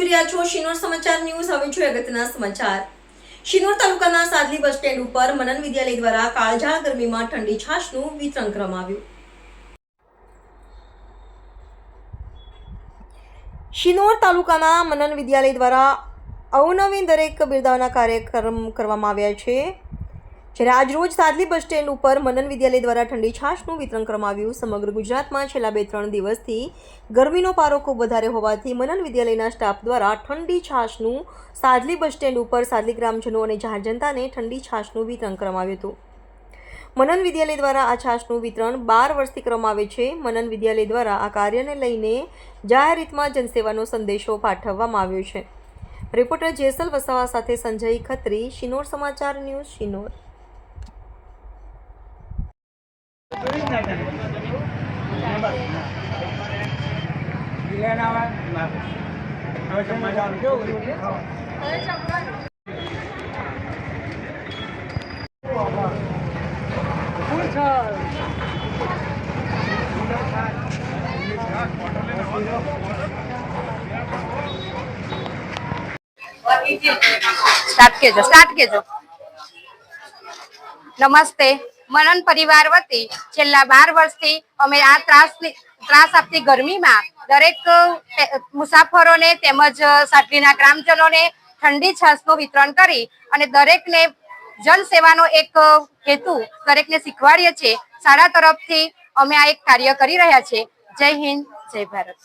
જોઈ રહ્યા છો શિનોર સમાચાર ન્યૂઝ। હવે જોઈએ અગત્યના સમાચાર। શિનોર તાલુકાના સાદલી બસ સ્ટેન્ડ ઉપર મનન વિદ્યાલય દ્વારા કાળઝાળ ગરમીમાં ઠંડી છાશનું વિતરણ કરવામાં આવ્યું। શિનોર તાલુકાના મનન વિદ્યાલય દ્વારા અવનવી દરેક બિરદાવના કાર્યક્રમ કરવામાં આવ્યા છે, જ્યારે આજરોજ સાદલી બસ સ્ટેન્ડ ઉપર મનન વિદ્યાલય દ્વારા ઠંડી છાશનું વિતરણ કરવામાં આવ્યું। સમગ્ર ગુજરાતમાં છેલ્લા 2-3 દિવસથી ગરમીનો પારો ખૂબ વધારે હોવાથી મનન વિદ્યાલયના સ્ટાફ દ્વારા ઠંડી છાશનું સાદલી બસ સ્ટેન્ડ ઉપર સાદલી ગ્રામજનો અને જાહેર જનતાને ઠંડી છાશનું વિતરણ કરવામાં આવ્યું હતું। મનન વિદ્યાલય દ્વારા આ છાશનું વિતરણ 12 વર્ષથી કરવામાં આવે છે। મનન વિદ્યાલય દ્વારા આ કાર્યને લઈને જાહેર હિતમાં જનસેવાનો સંદેશો પાઠવવામાં આવ્યો છે। રિપોર્ટર જેસલ વસાવા સાથે સંજય ખત્રી, શિનોર સમાચાર ન્યૂઝ, શિનોર। સ્ટાર્ટ કેજો। નમસ્તે। મનન પરિવાર વતી છેલ્લા 12 વર્ષથી અમે આ ત્રાસ આપતી ગરમીમાં દરેક મુસાફરોને તેમજ સાદલીના ગ્રામજનોને ઠંડી છાશનું વિતરણ કરી અને દરેકને જનસેવાનો એક હેતુ દરેકને શીખવાડીએ છીએ। શાળા તરફથી અમે આ એક કાર્ય કરી રહ્યા છીએ। જય હિન્દ, જય ભારત।